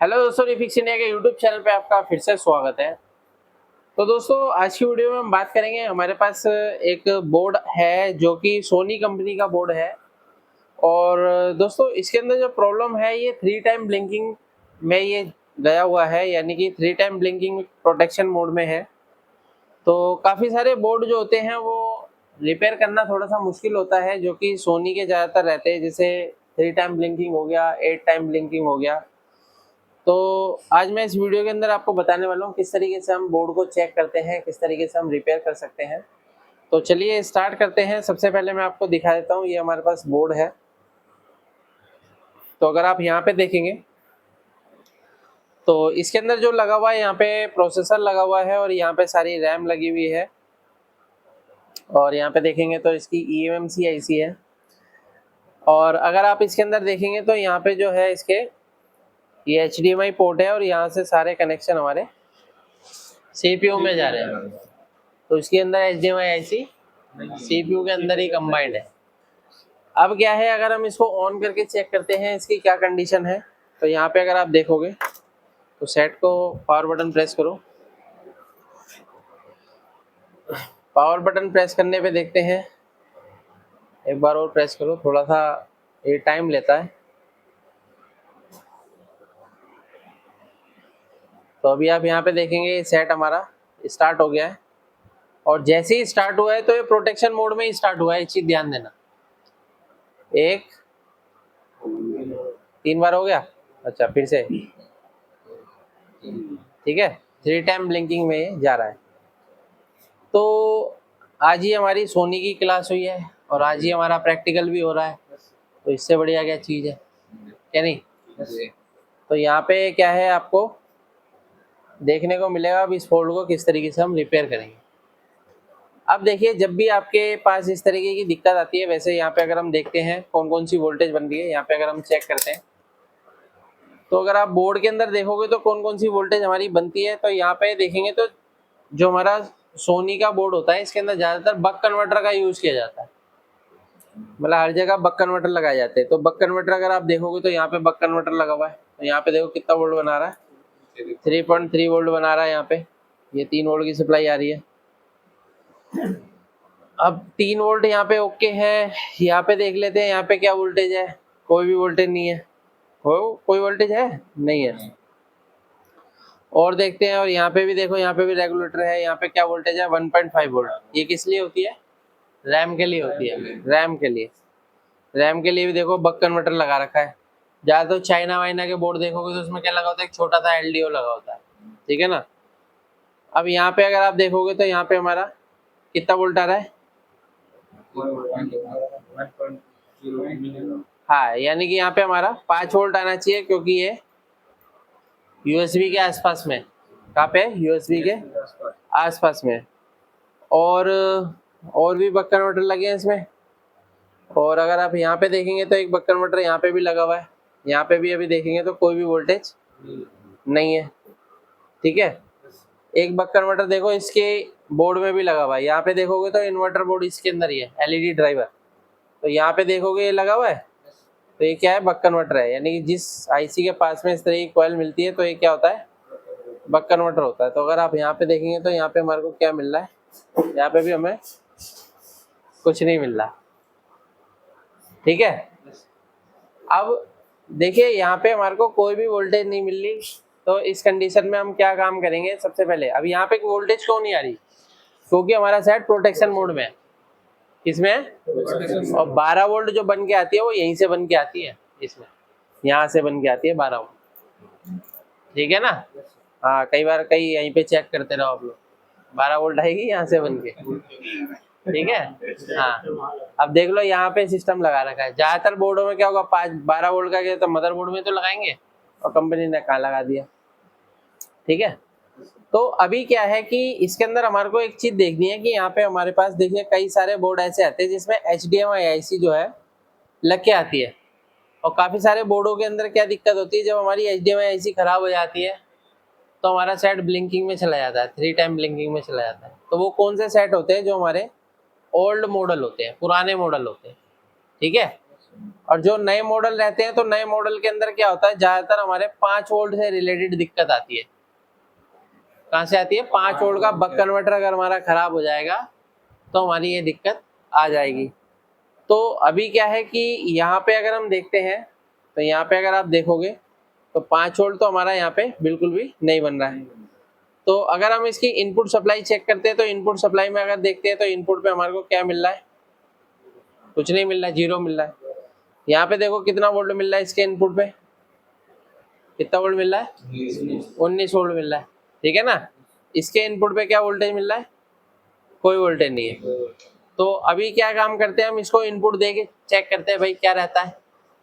Hello दोस्तों, refix India के YouTube channel पे आपका फिर से स्वागत है। तो दोस्तों, आज की वीडियो में हम बात करेंगे। हमारे पास एक बोर्ड है जो कि सोनी कंपनी का बोर्ड है। और दोस्तों, इसके अंदर जो प्रॉब्लम है ये 3 टाइम ब्लिंकिंग में ये गया हुआ है, यानी कि 3 टाइम ब्लिंकिंग प्रोटेक्शन मोड में है। तो काफ़ी सारे बोर्ड जो होते हैं वो रिपेयर करना थोड़ा सा मुश्किल होता है, जो कि सोनी के ज़्यादातर रहते हैं, जैसे 3 टाइम ब्लिंकिंग हो गया, 8 टाइम ब्लिंकिंग हो गया। तो आज मैं इस वीडियो के अंदर आपको बताने वाला हूँ किस तरीके से हम बोर्ड को चेक करते हैं, किस तरीके से हम रिपेयर कर सकते हैं। तो चलिए स्टार्ट करते हैं। सबसे पहले मैं आपको दिखा देता हूँ, ये हमारे पास बोर्ड है। तो अगर आप यहाँ पे देखेंगे तो इसके अंदर जो लगा हुआ है, यहाँ पे प्रोसेसर लगा हुआ है और यहाँ पे सारी रैम लगी हुई है। और यहाँ पे देखेंगे तो इसकी eMMC IC है। और अगर आप इसके अंदर देखेंगे तो यहाँ पे जो है इसके ये HDMI पोर्ट है और यहाँ से सारे कनेक्शन हमारे CPU में जा रहे हैं। तो इसके अंदर HDMI IC CPU के अंदर ही कंबाइंड है। अब क्या है, अगर हम इसको ऑन करके चेक करते हैं इसकी क्या कंडीशन है, तो यहाँ पे अगर आप देखोगे तो सेट को पावर बटन प्रेस करो। पावर बटन प्रेस करने पे देखते हैं, एक बार और प्रेस करो, थोड़ा सा ये टाइम लेता है। तो अभी आप यहाँ पे देखेंगे सेट हमारा स्टार्ट हो गया है। और जैसे ही स्टार्ट हुआ है तो ये प्रोटेक्शन मोड में ही स्टार्ट हुआ है, इस चीज ध्यान देना। 3 बार हो गया। अच्छा, फिर से ठीक है, 3 टाइम ब्लिंकिंग में जा रहा है। तो आज ही हमारी सोनी की क्लास हुई है और आज ही हमारा प्रैक्टिकल भी हो रहा है। तो इससे बढ़िया क्या चीज़ है, क्या नहीं। तो यहाँ पे क्या है, आपको देखने को मिलेगा अब इस फोल्ड को किस तरीके से हम रिपेयर करेंगे। अब देखिए, जब भी आपके पास इस तरीके की दिक्कत आती है, वैसे यहाँ पे अगर हम देखते हैं कौन कौन सी वोल्टेज बन रही है, यहाँ पे अगर हम चेक करते हैं तो अगर आप बोर्ड के अंदर देखोगे तो कौन कौन सी वोल्टेज हमारी बनती है, तो यहाँ पे देखेंगे तो जो हमारा सोनी का बोर्ड होता है इसके अंदर ज़्यादातर बक कन्वर्टर का यूज़ किया जाता है। मतलब हर जगह बक कन्वर्टर लगाए जाते हैं। तो बक कन्वर्टर अगर आप देखोगे तो यहाँ पे बक कन्वर्टर लगा हुआ है। तो यहाँ पे देखो कितना वोल्ट बना रहा है, 3.3 वोल्ट बना रहा है। यहाँ पे ये 3 वोल्ट की सप्लाई आ रही है। अब 3 वोल्ट यहाँ पे ओके है। यहाँ पे देख लेते हैं यहाँ पे क्या वोल्टेज है, कोई भी वोल्टेज नहीं है। कोई वोल्टेज है नहीं है। और देखते हैं, और यहाँ पे भी देखो, यहाँ पे भी रेगुलेटर है। यहाँ पे क्या वोल्टेज है, 1.5 वोल्ट। ये किस लिए होती है, रैम के लिए होती है। रैम के लिए भी देखो बक कन्वर्टर लगा रखा है। ज़्यादा तो चाइना वाइना के बोर्ड देखोगे तो उसमें क्या लगा होता है, एक छोटा सा LDO लगा होता है, ठीक है ना। अब यहाँ पे अगर आप देखोगे तो यहाँ पे हमारा कितना वोल्ट आ रहा है, हाँ, यानी कि यहाँ पे हमारा 5 वोल्ट आना चाहिए, क्योंकि ये USB के आसपास में, कहाँ पे, USB के आसपास में। और भी बक कन्वर्टर लगे हैं इसमें। और अगर आप यहाँ पे देखेंगे तो एक बक कन्वर्टर यहाँ पे भी लगा हुआ है। यहाँ पे भी अभी देखेंगे तो कोई भी वोल्टेज नहीं है, ठीक है। एक बक कन्वर्टर देखो इसके बोर्ड में भी लगा हुआ है। यहाँ पे देखोगे तो इन्वर्टर बोर्ड इसके अंदर ही है, LED ड्राइवर। तो यहाँ पे देखोगे ये लगा हुआ है। तो ये क्या है, बक कन्वर्टर है। यानी कि जिस IC के पास में इस तरह की कॉइल मिलती है तो ये क्या होता है, बक कन्वर्टर होता है। तो अगर आप यहाँ पे देखेंगे तो यहाँ पे हमारे को क्या मिल रहा है, यहाँ पे भी हमें कुछ नहीं मिल रहा, ठीक है। अब देखिए, यहाँ पे हमारे को कोई भी वोल्टेज नहीं मिल रही। तो इस कंडीशन में हम क्या काम करेंगे, सबसे पहले अब यहाँ पे वोल्टेज क्यों नहीं आ रही, क्योंकि हमारा सेट प्रोटेक्शन मोड में है। किसमें, और 12 वोल्ट जो बन के आती है वो यहीं से बन के आती है, इसमें यहाँ से बन के आती है 12 वोल्ट, ठीक है ना। हाँ, कई बार यहीं पे चेक करते रहो आप लोग, 12 वोल्ट आएगी यहाँ से बन के, ठीक है। हाँ, अब देख लो यहाँ पे सिस्टम लगा रखा है। ज्यादातर बोर्डों में क्या होगा, 12 वोल्ट का, तो मदरबोर्ड में तो लगाएंगे, और कंपनी ने कहाँ लगा दिया, ठीक है। तो अभी क्या है कि इसके अंदर हमारे को एक चीज देखनी है कि यहाँ पे हमारे पास देखिए कई सारे बोर्ड ऐसे आते हैं जिसमें HDMI IC जो है लग के आती है। और काफी सारे बोर्डों के अंदर क्या दिक्कत होती है, जब हमारी HDMI IC खराब हो जाती है तो हमारा सेट ब्लिंकिंग में चला जाता है, 3 टाइम ब्लिंकिंग में चला जाता है। तो वो कौन से सेट होते हैं, जो हमारे ओल्ड मॉडल होते हैं, पुराने मॉडल होते हैं, ठीक है। और जो नए मॉडल रहते हैं तो नए मॉडल के अंदर क्या होता है, ज्यादातर हमारे 5 वोल्ट से रिलेटेड दिक्कत आती है। कहाँ से आती है? 5 वोल्ट का बक कन्वर्टर अगर हमारा खराब हो जाएगा तो हमारी ये दिक्कत आ जाएगी। तो अभी क्या है कि यहाँ पे अगर हम देखते हैं तो यहाँ पे अगर आप देखोगे तो 5 वोल्ट तो हमारा यहाँ पे बिल्कुल भी नहीं बन रहा है। तो अगर हम इसकी इनपुट सप्लाई चेक करते हैं तो इनपुट सप्लाई में अगर देखते हैं तो इनपुट पे हमारे को क्या मिल रहा है? कुछ नहीं मिल रहा है, 0 मिल रहा है। यहाँ पे देखो कितना वोल्ट मिल रहा है इसके इनपुट पे, कितना वोल्ट मिल रहा है? 19 वोल्ट मिल रहा है, ठीक है ना। इसके इनपुट पे क्या वोल्टेज मिल रहा है? कोई वोल्टेज नहीं है। तो अभी क्या काम करते हैं, हम इसको इनपुट दे के चेक करते हैं भाई क्या रहता है,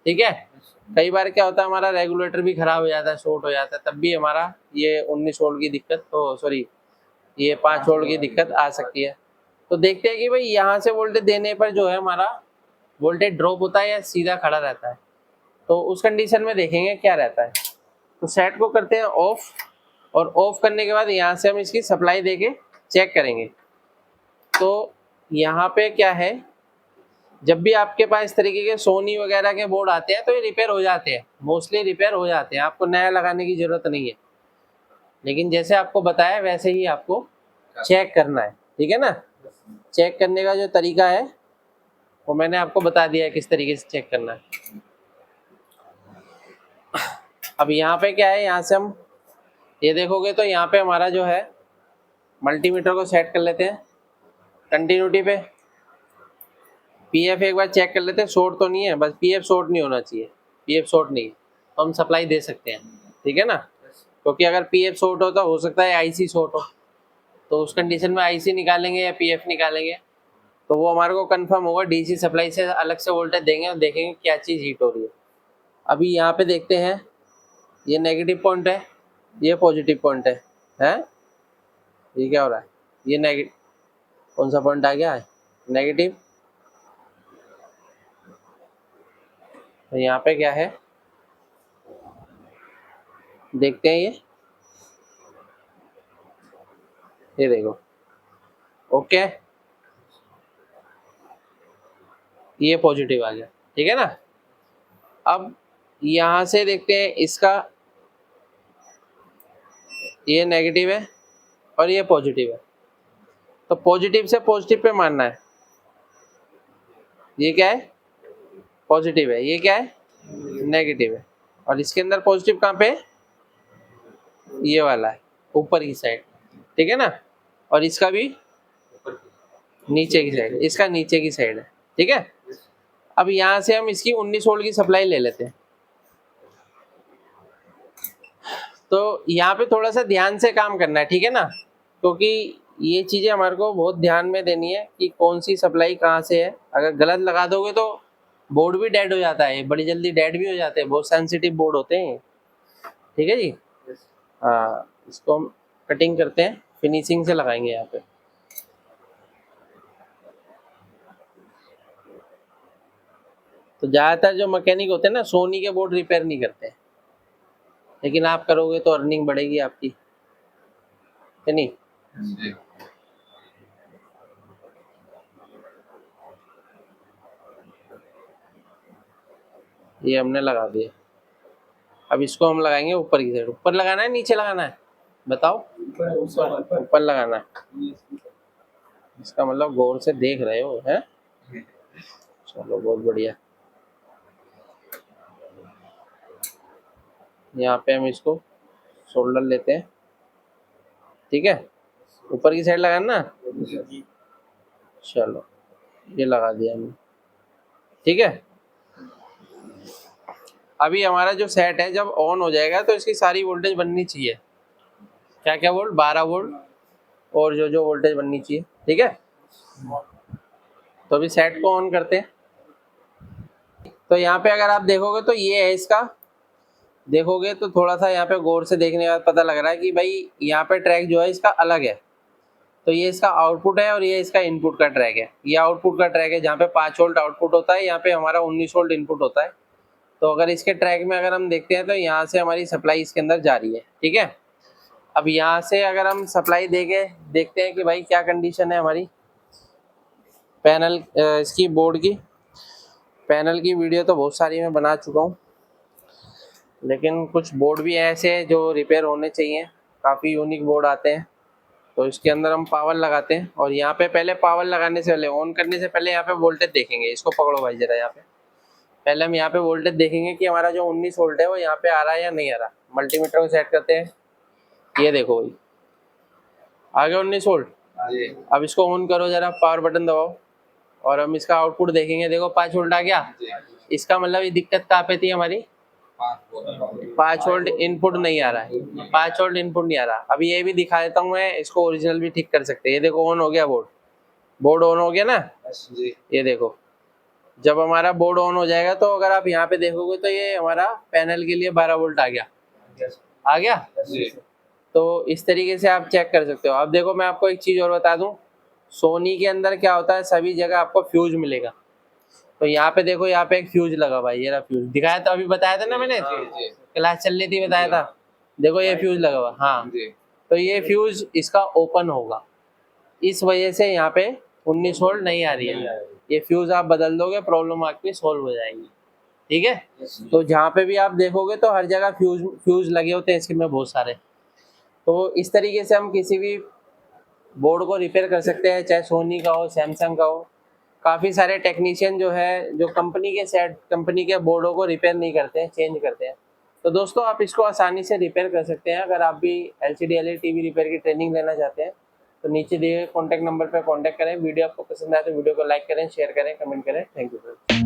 ठीक है। कई बार क्या होता है हमारा रेगुलेटर भी खराब हो जाता है, शॉर्ट हो जाता है, तब भी हमारा ये 19 वोल्ट की दिक्कत, तो सॉरी ये 5 वोल्ट की दिक्कत आ सकती है। तो देखते हैं कि भाई यहाँ से वोल्टेज देने पर जो है हमारा वोल्टेज ड्रॉप होता है या सीधा खड़ा रहता है। तो उस कंडीशन में देखेंगे क्या रहता है। तो सेट को करते हैं ऑफ, और ऑफ करने के बाद यहाँ से हम इसकी सप्लाई देके चेक करेंगे। तो यहाँ पे क्या है, जब भी आपके पास इस तरीके के सोनी वगैरह के बोर्ड आते हैं तो ये रिपेयर हो जाते हैं, मोस्टली रिपेयर हो जाते हैं, आपको नया लगाने की जरूरत नहीं है। लेकिन जैसे आपको बताया वैसे ही आपको चेक करना है, ठीक है ना। चेक करने का जो तरीका है वो मैंने आपको बता दिया है किस तरीके से चेक करना है। अब यहाँ पे क्या है, यहाँ से हम ये देखोगे तो यहाँ पे हमारा जो है मल्टीमीटर को सेट कर लेते हैं कंटिन्यूटी पे। पीएफ एक बार चेक कर लेते हैं, शॉर्ट तो नहीं है, बस पीएफ शॉर्ट नहीं होना चाहिए। पीएफ शॉर्ट नहीं तो हम सप्लाई दे सकते हैं, ठीक है ना। क्योंकि अगर पीएफ शॉर्ट हो तो हो सकता है आईसी शॉर्ट हो, तो उस कंडीशन में आईसी निकालेंगे या पीएफ निकालेंगे तो वो हमारे को कंफर्म होगा। डीसी सप्लाई से अलग से वोल्टेज देंगे और देखेंगे क्या चीज़ हीट हो रही है। अभी यहाँ पे देखते हैं, ये नेगेटिव पॉइंट है, ये पॉजिटिव पॉइंट है? ये क्या हो रहा है? ये नेगेटिव, कौन सा पॉइंट आ गया है? नेगेटिव। तो यहाँ पे क्या है देखते हैं, ये देखो, ओके, ये पॉजिटिव आ गया, ठीक है ना। अब यहाँ से देखते हैं इसका, ये नेगेटिव है और ये पॉजिटिव है, तो पॉजिटिव से पॉजिटिव पे मानना है। ये क्या है? पॉजिटिव है, ये क्या है? नेगेटिव है। और इसके अंदर पॉजिटिव कहाँ पे है? ये वाला है, ऊपर की साइड, ठीक है ना। और इसका भी नीचे की साइड, इसका नीचे की साइड है, ठीक है। अब यहाँ से हम इसकी 19 वोल्ट की सप्लाई ले लेते हैं। तो यहाँ पे थोड़ा सा ध्यान से काम करना है, ठीक है ना, क्योंकि ये चीज़ें हमारे को बहुत ध्यान में देनी है कि कौन सी सप्लाई कहाँ से है। अगर गलत लगा दोगे तो बोर्ड भी डेड हो जाता है, बड़ी जल्दी डेड भी हो जाते हैं, बहुत सेंसिटिव बोर्ड होते हैं, ठीक है जी। हाँ, इसको हम कटिंग करते हैं, फिनिशिंग से लगाएंगे यहाँ पे। तो ज़्यादातर जो मैकेनिक होते हैं ना, सोनी के बोर्ड रिपेयर नहीं करते, लेकिन आप करोगे तो अर्निंग बढ़ेगी आपकी, है नहीं। ये हमने लगा दिया। अब इसको हम लगाएंगे ऊपर की साइड। ऊपर लगाना है नीचे लगाना है, बताओ? ऊपर लगाना है। इसका मतलब गौर से देख रहे हो, है? चलो बहुत बढ़िया। यहाँ पे हम इसको शोल्डर लेते हैं, ठीक है। ऊपर की साइड लगाना ना, चलो ये लगा दिया हमने, ठीक है। अभी हमारा जो सेट है जब ऑन हो जाएगा तो इसकी सारी वोल्टेज बननी चाहिए। क्या क्या वोल्ट? 12 वोल्ट और जो जो वोल्टेज बननी चाहिए, ठीक है। तो अभी सेट को ऑन करते हैं। तो यहाँ पे अगर आप देखोगे तो ये है इसका, देखोगे तो थोड़ा सा यहाँ पे गौर से देखने के बाद पता लग रहा है कि भाई यहाँ पे ट्रैक जो है इसका अलग है। तो ये इसका आउटपुट है और ये इसका इनपुट का ट्रैक है। ये आउटपुट का ट्रैक है जहाँ पे 5 वोल्ट आउटपुट होता है, यहाँ पे हमारा 19 वोल्ट इनपुट होता है। तो अगर इसके ट्रैक में अगर हम देखते हैं तो यहाँ से हमारी सप्लाई इसके अंदर जा रही है, ठीक है। अब यहाँ से अगर हम सप्लाई देके देखते हैं कि भाई क्या कंडीशन है हमारी पैनल इसकी बोर्ड की, पैनल की वीडियो तो बहुत सारी मैं बना चुका हूँ, लेकिन कुछ बोर्ड भी ऐसे हैं जो रिपेयर होने चाहिए। काफ़ी यूनिक बोर्ड आते हैं। तो इसके अंदर हम पावर लगाते हैं, और यहाँ पे पहले पावर लगाने से पहले, ऑन करने से पहले यहाँ पे वोल्टेज देखेंगे। इसको पकड़ो भाई जरा। यहाँ पे पहले हम यहाँ पे वोल्टेज देखेंगे कि हमारा जो 19 वोल्ट है वो यहाँ पे आ रहा है या नहीं आ रहा। मल्टीमीटर को सेट करते हैं, ये देखो भाई आ गया 19 वोल्ट। अब इसको ऑन करो जरा, पावर बटन दबाओ, और हम इसका आउटपुट देखेंगे। देखो 5 वोल्ट आ गया। इसका मतलब ये दिक्कत कहाँ पे थी हमारी, 5 वोल्ट इनपुट नहीं आ रहा है, 5 वोल्ट इनपुट नहीं आ रहा। अभी ये भी दिखा देता हूँ मैं, इसको ओरिजिनल भी ठीक कर सकते हैं। ये देखो ऑन हो गया बोर्ड, बोर्ड ऑन हो गया ना जी। ये देखो, जब हमारा बोर्ड ऑन हो जाएगा तो अगर आप यहाँ पे देखोगे तो ये हमारा पैनल के लिए 12 वोल्ट आ गया, आ गया जी। तो इस तरीके से आप चेक कर सकते हो। अब देखो मैं आपको एक चीज और बता दूं, सोनी के अंदर क्या होता है, सभी जगह आपको फ्यूज मिलेगा। तो यहाँ पे देखो, यहाँ पे एक फ्यूज लगा हुआ है, ये रहा फ्यूज, दिखाया था अभी, बताया था ना मैंने, क्लास चल रही थी, बताया था। देखो ये फ्यूज लगा हुआ, हाँ। तो ये फ्यूज इसका ओपन होगा, इस वजह से यहाँ पे 19 वोल्ट नहीं आ रही है। ये फ्यूज आप बदल दोगे, प्रॉब्लम आपकी सोल्व हो जाएगी, ठीक है। तो जहाँ पे भी आप देखोगे तो हर जगह फ्यूज लगे होते हैं इसके में बहुत सारे। तो इस तरीके से हम किसी भी बोर्ड को रिपेयर कर सकते हैं, चाहे सोनी का हो, सैमसंग का हो। काफ़ी सारे टेक्नीशियन जो है, जो कंपनी के बोर्डों को रिपेयर नहीं करते हैं, चेंज करते हैं। तो दोस्तों आप इसको आसानी से रिपेयर कर सकते हैं। अगर आप भी LCD LED TV रिपेयर की ट्रेनिंग लेना चाहते हैं तो नीचे दिए गए कॉन्टैक्ट नंबर पर कॉन्टैक्ट करें। वीडियो आपको पसंद आए तो वीडियो को लाइक करें, शेयर करें, कमेंट करें। Thank you.